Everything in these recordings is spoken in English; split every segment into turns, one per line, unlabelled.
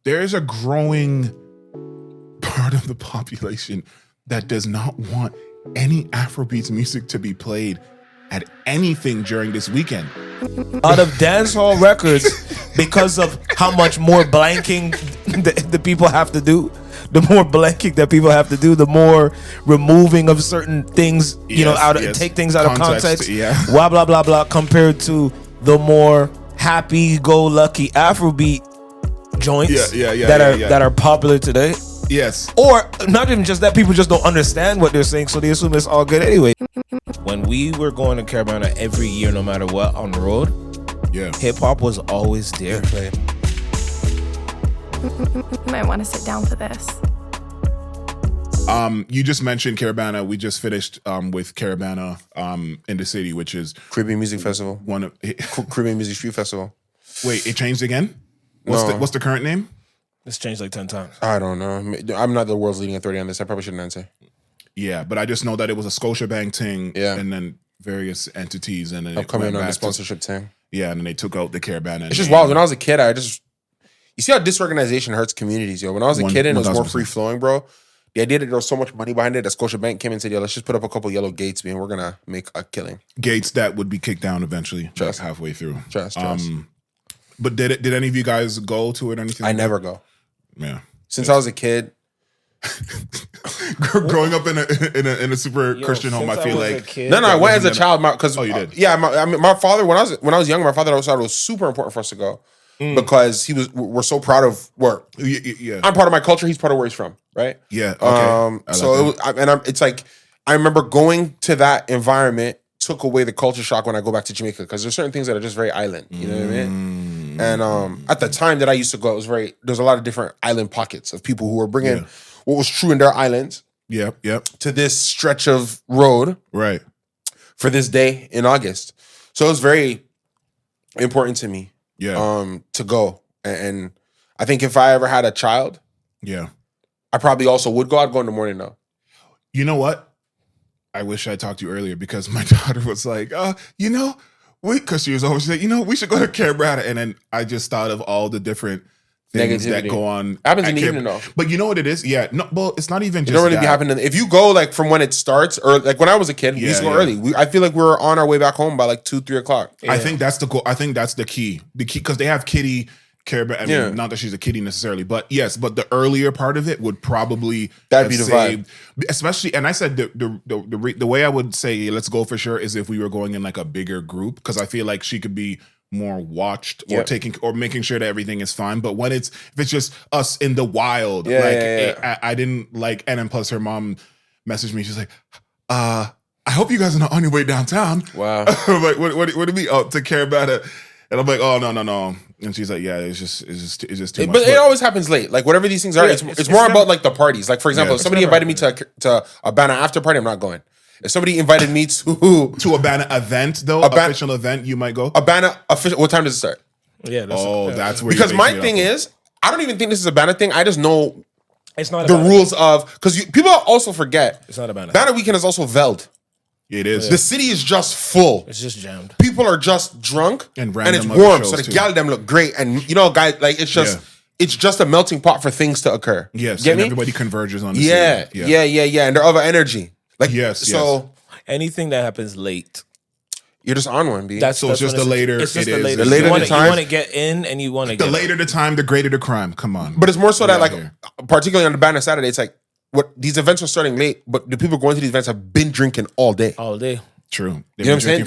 there is a growing part of the population that does not want any Afrobeats music to be played at anything during this weekend.
Out of dancehall records, because of how much more blanking the people have to do, the more blanking that people have to do, the more removing of certain things, take things out of context, blah, blah, blah, blah, compared to the more happy-go-lucky Afrobeat joints that are popular today.
Yes.
Or not even just that, people just don't understand what they're saying, so they assume it's all good anyway. When we were going to Caribana every year, no matter what, on the road, hip-hop was always there.
You might want to sit down for this.
You just mentioned Caribana. We just finished with Caribana in the city, which is
Caribbean Music Festival. Caribbean Music Street Festival.
Wait, it changed again? What's the current name?
It's changed like 10 times.
I don't know. I'm not the world's leading authority on this. I probably shouldn't answer.
Yeah, but I just know that it was a Scotiabank thing, and then various entities, and then
I've come in on the sponsorship thing.
Yeah, and then they took out the Caribana.
It's just wild. When I was a kid, you see how disorganization hurts communities, yo. When I was a kid and it was more free flowing, bro. The idea that there was so much money behind it that Scotiabank came and said, yo, let's just put up a couple yellow gates, man. We're gonna make a killing.
Gates that would be kicked down eventually, just halfway through.
Trust.
But did any of you guys go to it or anything?
I never go.
Yeah.
Since I was a kid.
Growing up in a super Christian home, I feel like
kid, no, I went as a child because
you did.
My father when I was young, my father always thought it was super important for us to go because we're so proud of where I'm part of my culture. He's part of where he's from, right?
Yeah. Okay.
It's like I remember going to that environment took away the culture shock when I go back to Jamaica because there's certain things that are just very island. You know what I mean? And at the time that I used to go, there's a lot of different island pockets of people who were bringing what was true in their islands to this stretch of road for this day in August. So it was very important to me to go. And I think if I ever had a child, I probably also would go. I'd go in the morning though.
You know what? I wish I talked to you earlier because my daughter was like, because she was always like, we should go to Caribana. And then I just thought of all the different things that go on.
Happens in the evening though.
But you know what it is? Yeah. No, well, it's not even just
don't really be happening. If you go like from when it starts or like when I was a kid, we used to go early. I feel like we were on our way back home by like 2-3 o'clock.
Yeah. I think that's the goal. I think that's the key. The key, because they have kiddie Caribana. I mean, not that she's a kiddie necessarily, but yes, but the earlier part of it would probably
that'd be the vibe.
Especially, and I said the way I would say let's go for sure is if we were going in like a bigger group, because I feel like she could be more watched or making sure that everything is fine. But if it's just us in the wild, I didn't like. And then plus her mom messaged me. She's like, I hope you guys are not on your way downtown.
Wow.
I'm like, what do you mean? Oh, to Caribana. And I'm like, oh no. And she's like, yeah, it's just too much.
But it always happens late. Like whatever these things are, it's more about like the parties. Like for example, if somebody invited me to a Bana after party, I'm not going. If somebody invited me to
a Bana event though, official event, you might go.
A Bana official. What time does it start?
Yeah.
That's where.
Because my thing is, I don't even think this is a Bana thing. I just know
it's not
the rules of because people also forget
it's not a Bana.
Bana weekend is also veld.
It is.
The city is just full.
It's just jammed.
People are just drunk
and
it's warm, so the gal them look great. And guys, like it's just a melting pot for things to occur.
Yes,
get me?
Everybody converges on the
city. Yeah, and they're of energy. Like so,
anything that happens late,
you're just on one. B.
It's just the later.
It's just
the
later.
The later the time.
You want to get in, and you want to.
The later the time, the greater the crime. Come on.
But it's more so that like, particularly on the Bana Saturday, it's like what these events are starting late, but the people going to these events have been drinking all day.
All day.
True.
You know what I'm saying?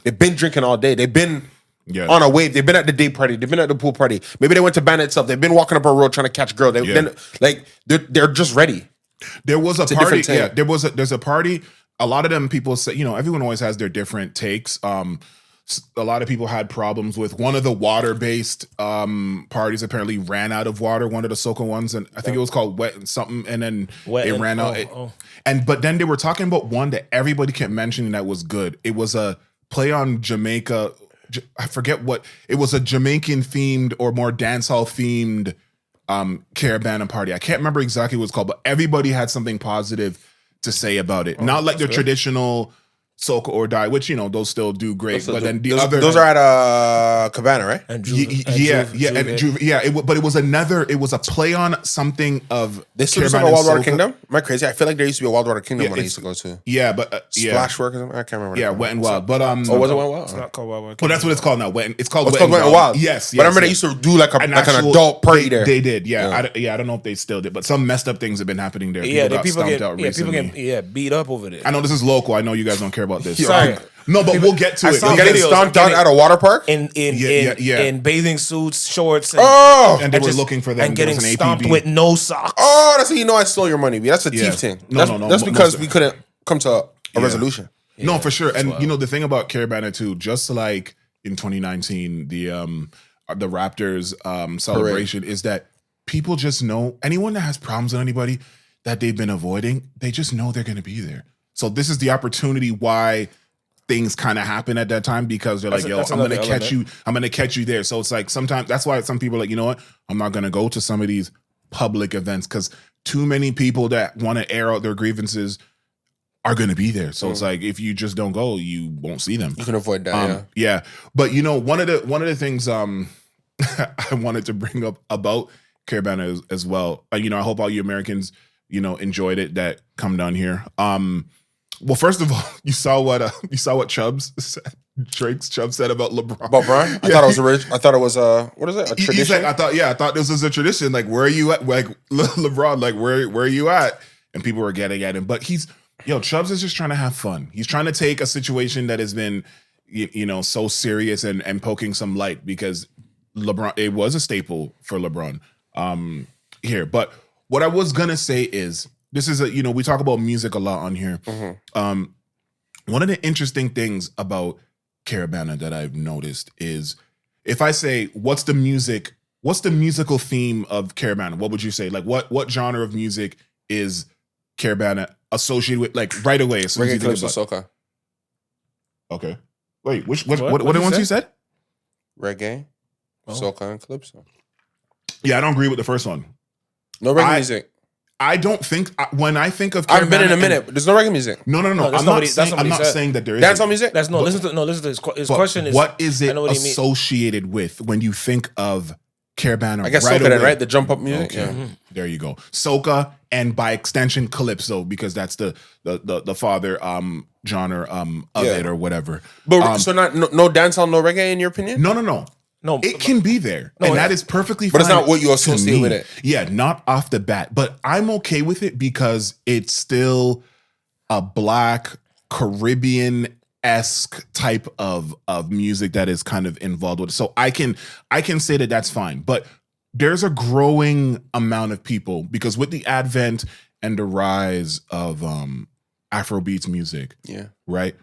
They've been drinking all day. They've been on a wave. They've been at the day party. They've been at the pool party. Maybe they went to Bana itself. They've been walking up a road trying to catch a girl. They're just ready.
There was a party. Yeah, there's a party. A lot of them people say, everyone always has their different takes. A lot of people had problems with one of the water-based parties. Apparently, ran out of water. One of the Soca ones, and I think it was called Wet and something. And then it ran out. But then they were talking about one that everybody kept mentioning that was good. It was a play on Jamaica. I forget what it was. A Jamaican themed or more dancehall themed Caribana party. I can't remember exactly what it's called, but everybody had something positive to say about it. Not like the traditional Soca or Die, which those still do great. But then
those are at Cabana, right?
And but it was a play on something of.
They still have a Wild Water Kingdom. Am I crazy? I feel like there used to be a Wild Water Kingdom when I used to go to.
Yeah, but
Splashwork or something. I can't remember.
Yeah, Wet and Wild. But
was it Wet and Wild?
It's not called Wild Water
Well, that's what it's called now. It's called Wet
and Wild.
Yes,
but I remember they used to do like an adult party there.
They did. Yeah, I don't know if they still did, but some messed up things have been happening there. People
get beat up over there.
I know this is local. I know you guys don't care about this.
Sorry.
No, but we'll get to it.
You're getting stomped out at a water park
in bathing suits, shorts,
and they were looking for them
and getting stomped with no socks.
Oh, that's how you know I stole your money. That's a thief thing. No. That's because we couldn't come to a resolution.
No, for sure. And the thing about Caribana too, just like in 2019, the Raptors celebration is that people just know anyone that has problems with anybody that they've been avoiding, they just know they're going to be there. So this is the opportunity why things kind of happen at that time, because they're like, I'm going to catch you. I'm going to catch you there. So it's like sometimes that's why some people are like, you know what? I'm not going to go to some of these public events because too many people that want to air out their grievances are going to be there. So it's like, if you just don't go, you won't see them.
You can avoid that.
Yeah. But one of the things I wanted to bring up about Caribana as well. I hope all you Americans, enjoyed it that come down here. Well, first of all, you saw what Chubbs said. Chubbs said about LeBron.
About Bron? I thought it was I thought it was what is it? A tradition?
He's like, I thought this was a tradition. Like, where are you at? Like LeBron, like where are you at? And people were getting at him. But Chubbs is just trying to have fun. He's trying to take a situation that has been, so serious and poking some light, because LeBron, it was a staple for LeBron here. But what I was gonna say is, this is we talk about music a lot on here. Mm-hmm. One of the interesting things about Caribana that I've noticed is, if I say, what's the musical theme of Caribana? What would you say? Like, what genre of music is Caribana associated with? Like, right away, as soon as you think about
soca.
Okay. Wait, what the ones you said?
Reggae, soca, and calypso.
Yeah, I don't agree with the first one.
No reggae music.
I don't think when I think of Caribana,
I haven't been in a minute. But there's no reggae music.
No. I'm not saying that there is
dancehall music.
Listen to his question is,
what is it associated with when you think of Caribana?
I guess
right
soca,
away?
right? The jump up music.
Okay. Yeah. There you go. Soca, and by extension Calypso, because that's the father genre of it or whatever.
But so no dancehall, no reggae in your opinion?
No, it can be there, and that is perfectly fine.
But it's not what you associate with it.
Yeah, not off the bat. But I'm okay with it because it's still a Black Caribbean-esque type of music that is kind of involved with it. So I can say that that's fine. But there's a growing amount of people, because with the advent and the rise of Afrobeats music, right?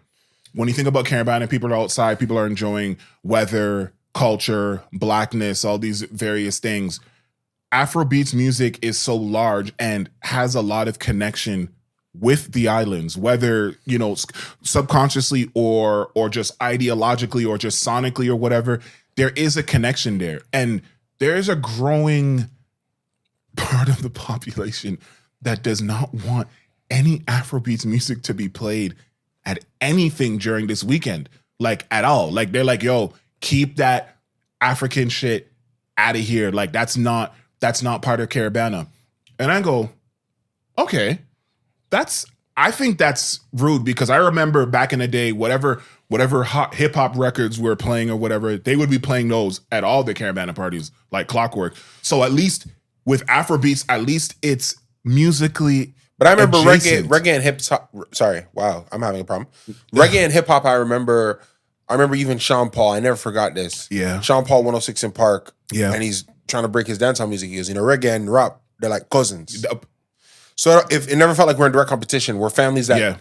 When you think about Caribana, people are outside, people are enjoying weather, culture, Blackness, all these various things. Afrobeats music is so large and has a lot of connection with the islands, whether subconsciously or just ideologically or just sonically or whatever. There is a connection there, and there is a growing part of the population that does not want any Afrobeats music to be played at anything during this weekend, like at all. Like, they're like, yo, keep that African shit out of here. Like, that's not part of Caribana. And I go, okay, I think that's rude, because I remember back in the day, whatever hot hip hop records were playing or whatever, they would be playing those at all the Caribana parties like clockwork. So at least with Afrobeats, at least it's musically.
But I remember
adjacent.
reggae and hip hop. Sorry, wow, I'm having a problem. Reggae and hip hop. I remember even Sean Paul. I never forgot this.
Yeah,
Sean Paul 106 in Park.
Yeah,
and he's trying to break his dancehall music. He goes, reggae and rap, they're like cousins. So if it never felt like we're in direct competition, we're families that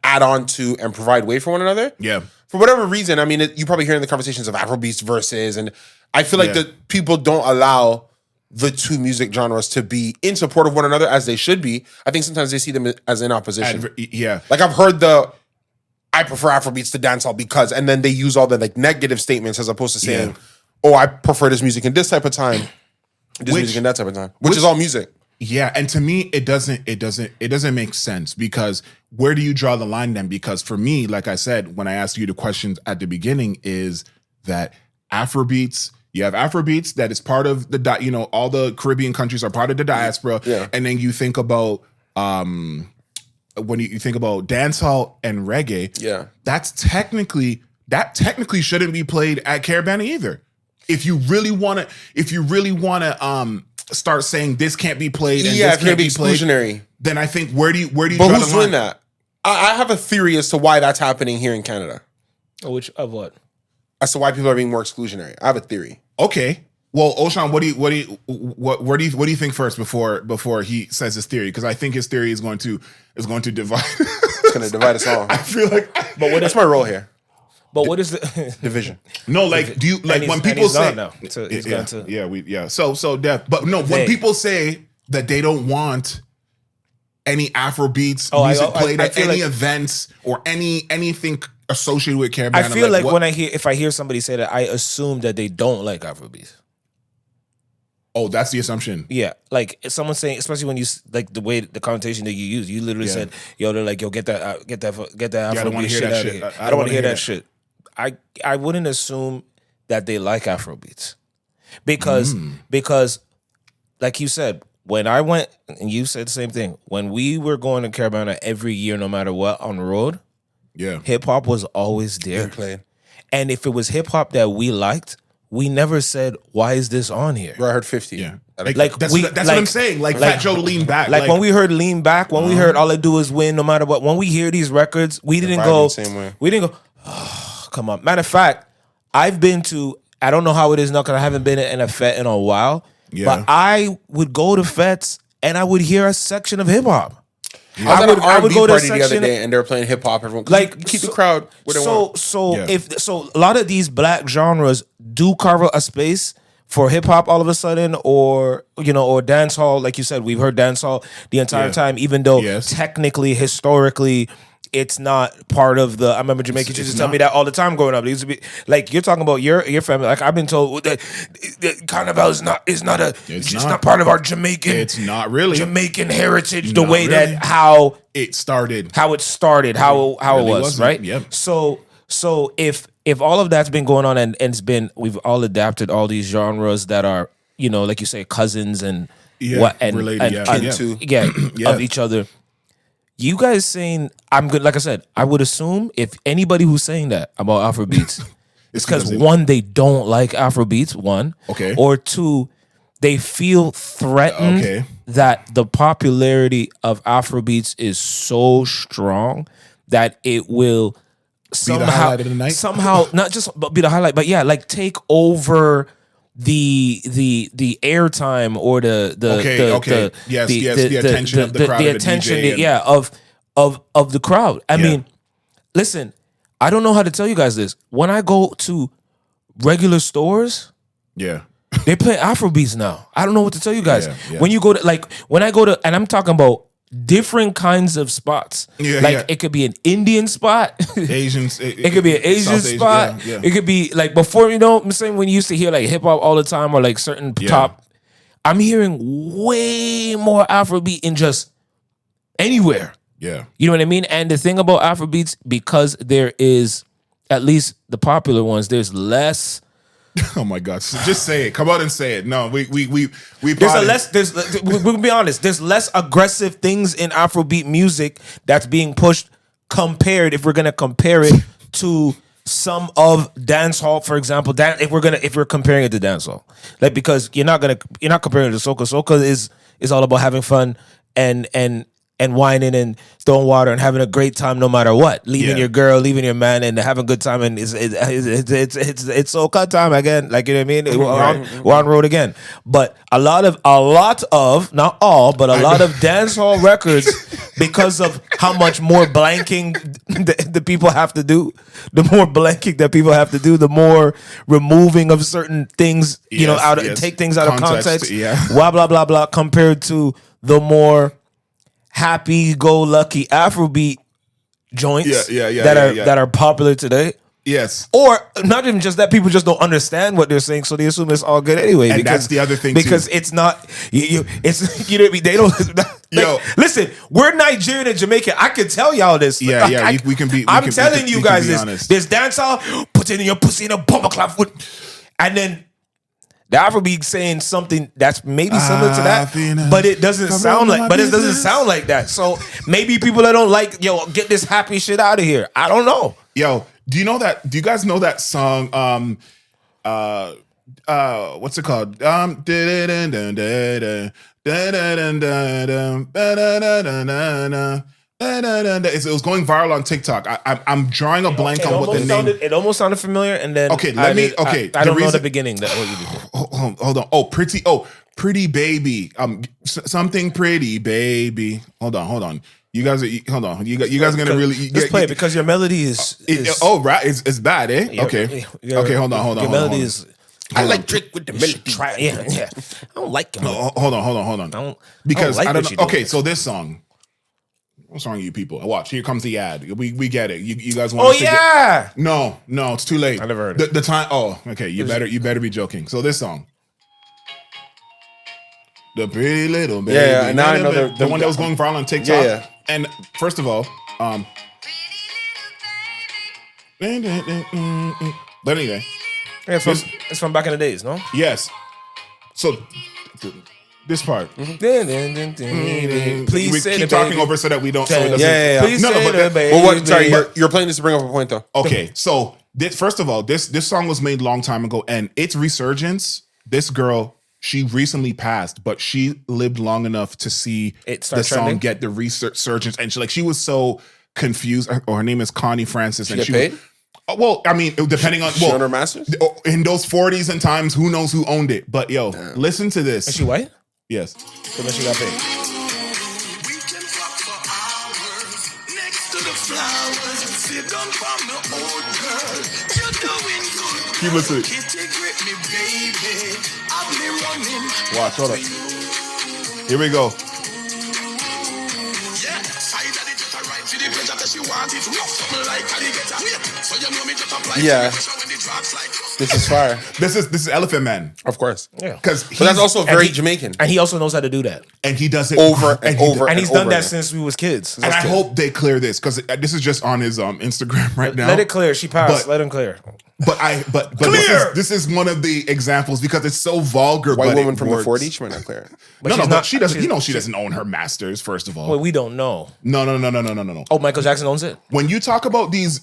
add on to and provide way for one another.
Yeah.
For whatever reason, I mean, you probably hear in the conversations of Afrobeats versus, and I feel like that people don't allow the two music genres to be in support of one another as they should be. I think sometimes they see them as in opposition. Like, I've heard I prefer Afrobeats to dancehall because, and then they use all the like negative statements as opposed to saying, oh, I prefer this music in this type of time, music in that type of time, which is all music.
Yeah, and to me, it doesn't make sense, because where do you draw the line then? Because for me, like I said, when I asked you the questions at the beginning, is that Afrobeats, you have Afrobeats that is part of the, you know, all the Caribbean countries are part of the diaspora.
Yeah.
And then you think about, when you think about dancehall and reggae, that technically shouldn't be played at Caribana either. If you really want to, start saying this can't be played and this can't be exclusionary, then I think where do you
But
draw
who's
the line?
doing that? I have a theory as to why that's happening here in Canada.
Which of what?
As to why people are being more exclusionary. I have a theory.
Okay. Well, Oshan, what do you think first before he says his theory? Because I think his theory is going to divide.
It's going to divide us all.
I feel like,
but that's my role here.
But what is the
division?
No, like, do you like when people say
no?
So Def, but no, when people say that they don't want any Afrobeats music played at any events or anything associated with Caribana,
I feel like if I hear somebody say that, I assume that they don't like Afrobeats.
Oh, that's the assumption.
Yeah, like if someone's saying, especially when you like the way the connotation that you use, you literally said, "Yo, they're like, yo, get that Afrobeat shit out of here." I don't want to hear that shit. I wouldn't assume that they like Afrobeats because like you said, when I went, and you said the same thing, when we were going to Caribana every year, no matter what, on the road, hip hop was always there. And if it was hip hop that we liked, we never said, "Why is this on here?"
Bro, I heard 50.
Yeah, like that's what I'm saying. Like Fat Joe Lean Back.
Like when we heard Lean Back, when we heard All I Do Is Win, no matter what. When we hear these records, we didn't go.
Same way.
We didn't go. Oh, come on. Matter of fact, I've been to. I don't know how it is now because I haven't been in a fete in a while. Yeah. But I would go to fetes and I would hear a section of hip hop.
Yeah. I would go to a section the other day and they were playing hip hop. Everyone like keep the crowd where they want.
So a lot of these black genres do carve a space for hip hop all of a sudden, or or dancehall. Like you said, we've heard dancehall the entire time, even though technically, historically, it's not part of the. I remember Jamaicans used to tell me that all the time growing up. It used to be like you're talking about your family. Like I've been told that Carnival is not part of our Jamaican.
It's not really
Jamaican heritage. The way really. That how it started, how it really was, right?
Yep.
So if all of that's been going on and it's been, we've all adapted all these genres that are like you say cousins and
related
of each other. You guys saying I'm good? Like I said, I would assume if anybody who's saying that about Afrobeats, it's because one, they don't like Afrobeats. One, or two, they feel threatened that the popularity of Afrobeats is so strong that it will somehow not just be the highlight, but like take over the airtime or the attention of the crowd, the attention of the crowd. I mean, listen, I don't know how to tell you guys this. When I go to regular stores, they play Afrobeats now. I don't know what to tell you guys. When you go to when I go to, and I'm talking about different kinds of spots. It could be an Indian spot.
Asians.
It could be an Asian spot. It could be like before, I'm saying when you used to hear like hip hop all the time or like certain top. I'm hearing way more Afrobeat in just anywhere.
Yeah.
You know what I mean? And the thing about Afrobeats, because there is, at least the popular ones, there's less.
Oh my God! So just say it. Come out and say it. No, we. We're
gonna be honest. There's less aggressive things in Afrobeat music that's being pushed compared. If we're gonna compare it to some of dancehall, for example, if we're comparing it to dancehall, like because you're not comparing it to soca. Soca is all about having fun and whining and throwing water and having a great time no matter what. Leaving your girl, leaving your man, and having a good time, and it's soca time again. Like, you know what I mean? We're on road again. But a lot of not all, but a lot of dancehall records, because of how much more blanking the people have to do, the more blanking that people have to do, the more removing of certain things, take things out of context, blah blah blah blah, compared to the more happy-go-lucky Afrobeat joints that are popular today.
Yes.
Or not even just that, people just don't understand what they're saying, so they assume it's all good anyway.
And
because,
that's the other thing,
because
too.
it's not. It's you know what I mean. They don't.
Yo.
Listen, we're Nigerian and Jamaican. I can tell y'all this.
Yeah, we can be.
I'm telling you guys this.
Honest.
There's dancehall. Put it in your pussy in a bumper clap foot, and then the Afrobeat saying something that's maybe similar to that, but it doesn't sound like. But it doesn't sound like that. So maybe people that don't like, get this happy shit out of here. I don't know.
Yo, do you know that? Do you guys know that song? What's it called? It was going viral on TikTok. I'm drawing a blank on what the name.
It almost sounded familiar, and then I don't know the beginning.
Hold on. Pretty baby. Something pretty baby. Hold on. You guys are gonna really
just play it because your melody is
right. It's bad, eh? Okay. Okay. Hold on.
Your melody is.
I like Drake with the melody.
Yeah. I don't like him.
Hold on. Because I don't know. Okay, so this song. What's wrong with you people? Watch. Here comes the ad. We get it. You guys want?
Oh yeah.
No, it's too late.
I never heard it.
The time. Oh, okay. You better be joking. So this song. The pretty little baby.
Yeah, and now I know
the one that was going viral on TikTok.
Yeah.
And first of all, but anyway,
Yeah, it's from back in the days, no?
yes. So this part,
Please
we
say
keep
the
talking
baby.
over so that we don't. So it doesn't,
Yeah.
Please
No,
say
but
the
that-
baby.
Well, what? Sorry, you're playing this to bring up a point though.
Okay, so first of all, this song was made a long time ago, and its resurgence. This girl, she recently passed, but she lived long enough to see
It start
the song
trending?
get the resurgence, and she was so confused. Or her name is Connie Francis, and
Get
she
paid?
Well, I mean, depending on
She owned her masters?
in those 40s and times, who knows who owned it? But yo, listen to this.
Is she white?
Yes.
So then she got paid.
We can talk for hours next to the flowers. Sit down from the old girl. You're doing good.
Keep listening.
Kitty grip me, baby. I've been running.
Watch, hold up. Here we go.
Yeah, side of the jet, I ride to the pleasure that she wanted. Something like alligator. So you know me just apply.
Yeah.
When the drugs like.
This is fire.
This is Elephant Man.
Of course.
Yeah.
Because
But that's also very
he-
Jamaican.
And he also knows how to do that.
and he does it
Over and over.
And he's done
over
that
again.
since we was kids.
And I hope they clear this because this is just on his Instagram right now.
Let it clear. She passed.
But-
Let him clear.
But
Clear!
this is one of the examples because it's so vulgar.
White
but
woman
it
from
works.
the 40s, she might not clear it.
No,
she's
but
not-
she doesn't.
she's-
She doesn't own her masters. First of all,
Well, we don't know.
no.
Oh, Michael Jackson owns it?
When you talk about these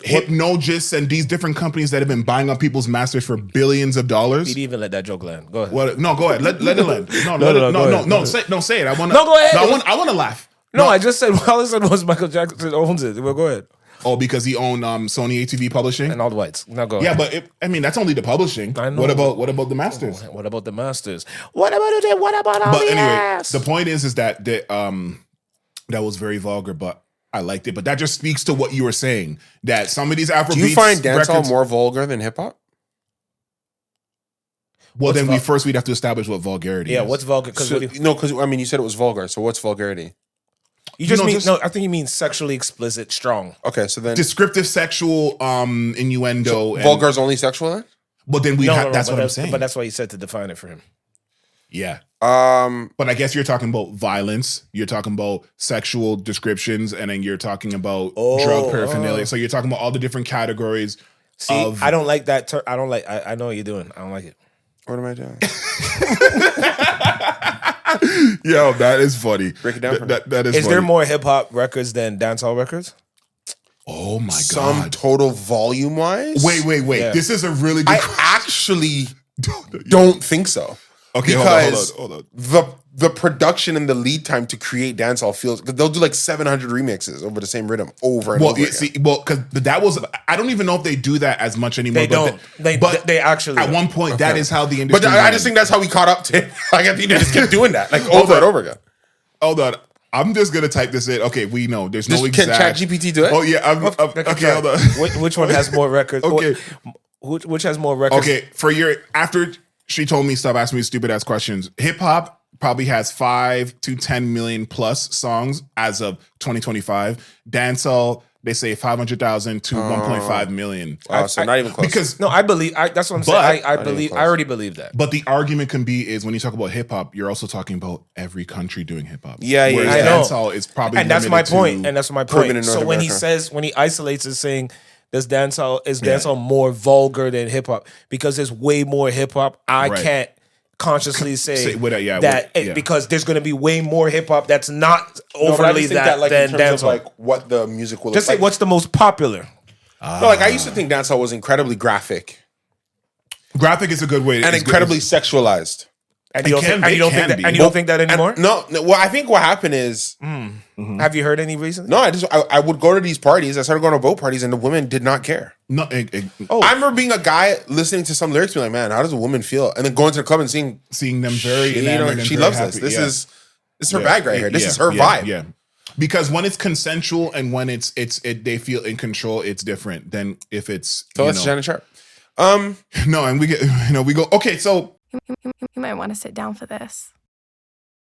hypnologists and these different companies that have been buying up people's masters for billions of dollars.
He'd even let that joke land. Go ahead.
What? No, go ahead. Let it land.
No, go ahead.
Say it. I want.
No, go ahead.
I want to laugh.
No, I just said, all I said was Michael Jackson owns it. Well, go ahead.
Oh, because he owned Sony ATV Publishing.
And all the whites. Now go
Yeah,
ahead.
but that's only the publishing.
I know.
What about the masters?
What about the masters? What about all
But
the
anyway,
ass?
the point is that that was very vulgar, but I liked it. But that just speaks to what you were saying. That some of these Afrobeats
Do you find dancehall
records,
more vulgar than hip hop?
well, then
What's
we'd have to establish what vulgarity
Yeah,
is.
what's vulgar? Because
Because I mean, you said it was vulgar. So what's vulgarity?
you just
know,
mean
just-
no. I think you mean sexually explicit, strong.
Okay, so then
descriptive sexual innuendo.
vulgar is only sexual then?
But then that's
but
what I'm saying.
But that's why you said to define it for him.
Yeah.
Um,
But I guess you're talking about violence. You're talking about sexual descriptions, and then you're talking about drug paraphernalia. So you're talking about all the different categories.
See, I don't like that. I don't like. I know what you're doing. I don't like it.
what am I doing?
Yo, that is funny.
Break it down for me.
That is
Is there
funny.
more hip hop records than dancehall records?
Oh my
Some
god.
total volume wise?
Wait.
Yeah.
This is a really good
I actually don't think so.
Okay,
because
hold on.
the production and the lead time to create dancehall feels because they'll do like 700 remixes over the same rhythm over and
Well,
over
you
again.
see, because that was, I don't even know if they do that as much anymore.
They don't. They actually
at
don't.
one point, that is how the industry.
But I
ran.
just think that's how we caught up to it. Like I think they just kept doing that like over and over again.
Hold on. I'm just gonna type this in. Okay, we know there's no
Can
exact.
ChatGPT do it?
Oh yeah. Okay, hold on.
Which one has more records?
Okay.
Which has more records?
Okay, after she told me stop asking me stupid ass questions. Hip hop probably has 5 to 10 million plus songs as of 2025. Dancehall they say 500,000 to 1.5 million.
Wow, so not even close.
Because
No, I believe. That's what I'm saying. I believe.
close.
I already believe that.
but the argument can be is when you talk about hip hop, you're also talking about every country doing hip hop.
Yeah, yeah,
Whereas
I know.
dancehall is probably
And that's my
limited
point.
to-
And that's my
Caribbean
point.
and
So
North
when
America.
he isolates as saying does dancehall more vulgar than hip hop because there's way more hip hop. I
Right.
can't consciously say
yeah.
because there's going to be way more hip hop that's not
No, but I
overly
just think that, like,
than
in terms
dancehall.
of like what the music will
Just
look
say
like.
what's the most popular.
No, like I used to think dancehall was incredibly graphic
graphic is a good way.
and
is good-
incredibly sexualized.
And you don't think, and you don't think that, and you don't think that anymore?
No, well, I think what happened is
Have you heard any recently?
no. I would go to these parties. I started going to boat parties, and the women did not care.
No,
I remember being a guy listening to some lyrics, being like, "Man, how does a woman feel?" And then going to the club and seeing
seeing them very enamored and
she
very
loves
happy.
this. This
Yeah.
is her
Yeah.
bag right here. This
Yeah.
is her
Yeah.
vibe.
Yeah, because when it's consensual and when they feel in control, it's different than if it's
So
you
that's
know.
Shannon Sharp.
No, and we go okay. So
You might want to sit down for this.